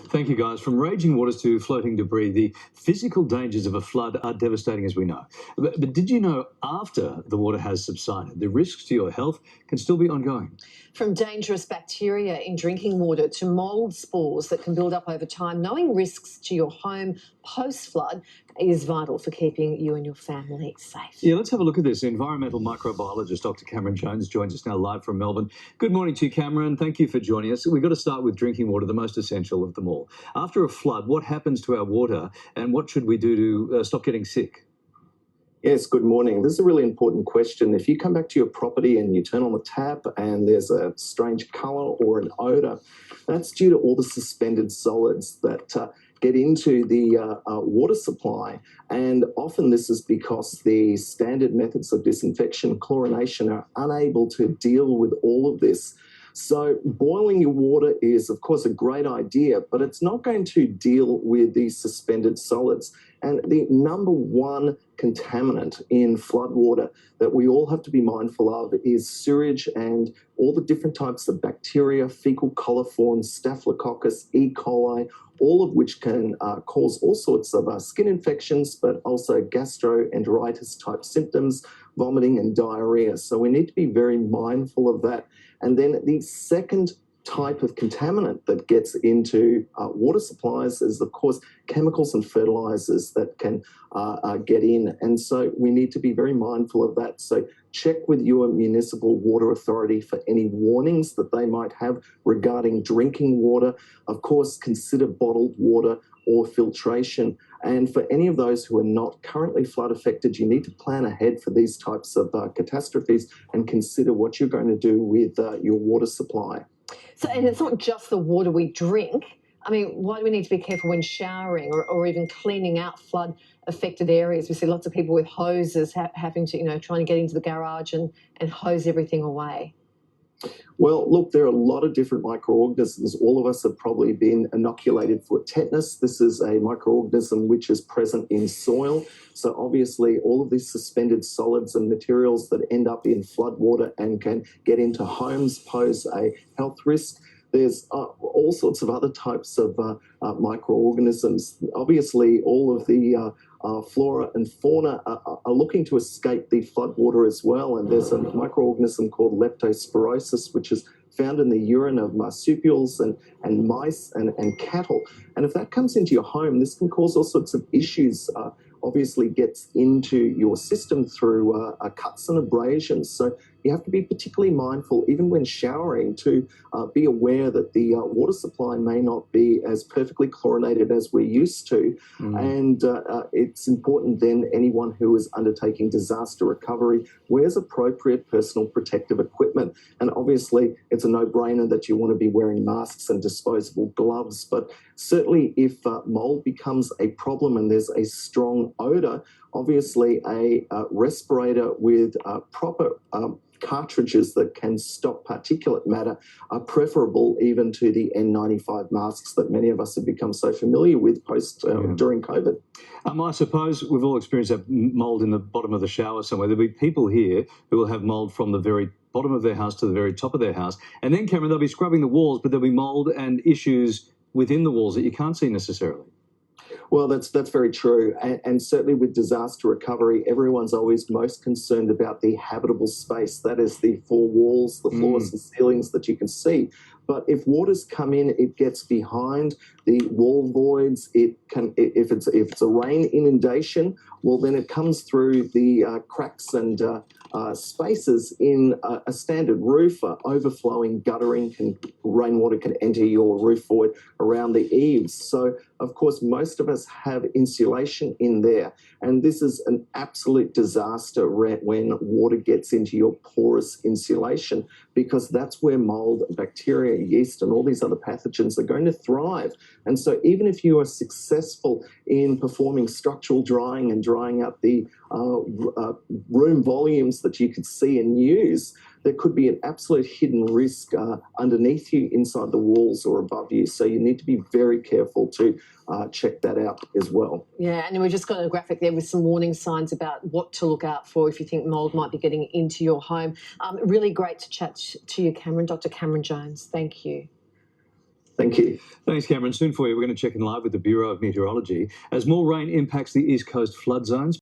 Thank you, guys. From raging waters to floating debris, the physical dangers of a flood are devastating, as we know. But did you know after the water has subsided, the risks to your health can still be ongoing? From dangerous bacteria in drinking water to mould spores that can build up over time, knowing risks to your home post-flood is vital for keeping you and your family safe. Yeah, let's have a look at this. Environmental microbiologist Dr. Cameron Jones joins us now live from Melbourne. Good morning to you, Cameron. Thank you for joining us. We've got to start with drinking water, the most essential of them all. After a flood, what happens to our water and what should we do to stop getting sick? Yes, good morning. This is a really important question. If you come back to your property and you turn on the tap and there's a strange colour or an odour, that's due to all the suspended solids that get into the water supply. And often this is because the standard methods of disinfection, chlorination, are unable to deal with all of this. So boiling your water is, of course, a great idea, but it's not going to deal with these suspended solids. And the number one contaminant in floodwater that we all have to be mindful of is sewage and all the different types of bacteria, fecal coliforms, staphylococcus, E. coli, all of which can cause all sorts of skin infections, but also gastroenteritis type symptoms, vomiting and diarrhea. So we need to be very mindful of that. And then the second type of contaminant that gets into water supplies is, of course, chemicals and fertilizers that can get in. And so we need to be very mindful of that. So check with your municipal water authority for any warnings that they might have regarding drinking water. Of course, consider bottled water or filtration. And for any of those who are not currently flood affected, you need to plan ahead for these types of catastrophes and consider what you're going to do with your water supply. So, and it's not just the water we drink. I mean, why do we need to be careful when showering or even cleaning out flood-affected areas? We see lots of people with hoses having to, trying to get into the garage and hose everything away. Well, look, there are a lot of different microorganisms. All of us have probably been inoculated for tetanus. This is a microorganism which is present in soil. So obviously all of these suspended solids and materials that end up in floodwater and can get into homes pose a health risk. There's all sorts of other types of microorganisms. Obviously, all of the flora and fauna are looking to escape the floodwater as well. And there's a microorganism called leptospirosis, which is found in the urine of marsupials and mice and cattle. And if that comes into your home, this can cause all sorts of issues. Obviously gets into your system through cuts and abrasions. So you have to be particularly mindful, even when showering, to be aware that the water supply may not be as perfectly chlorinated as we're used to. And it's important then anyone who is undertaking disaster recovery wears appropriate personal protective equipment. And obviously it's a no-brainer that you want to be wearing masks and disposable gloves. But certainly if mould becomes a problem and there's a strong odour, obviously a respirator with proper cartridges that can stop particulate matter are preferable even to the N95 masks that many of us have become so familiar with during COVID. I suppose we've all experienced that mould in the bottom of the shower somewhere. There'll be people here who will have mould from the very bottom of their house to the very top of their house. And then, Cameron, they'll be scrubbing the walls, but there'll be mould and issues within the walls that you can't see necessarily. Well, that's very true. And certainly with disaster recovery, everyone's always most concerned about the habitable space. That is the four walls, the floors and ceilings that you can see. But if waters come in, it gets behind the wall voids. It can, if it's a rain inundation, well, then it comes through the cracks and spaces in a standard roof. Overflowing guttering rainwater can enter your roof void around the eaves. So, of course, most of us have insulation in there. And this is an absolute disaster when water gets into your porous insulation, because that's where mould, bacteria, yeast, and all these other pathogens are going to thrive. And so even if you are successful in performing structural drying and drying out the room volumes that you could see and use, there could be an absolute hidden risk underneath you, inside the walls or above you. So you need to be very careful to check that out as well. Yeah, and we've just got a graphic there with some warning signs about what to look out for if you think mould might be getting into your home. Really great to chat to you, Cameron. Dr. Cameron Jones, thank you. Thank you. Thanks, Cameron. Soon for you, we're going to check in live with the Bureau of Meteorology as more rain impacts the East Coast flood zones.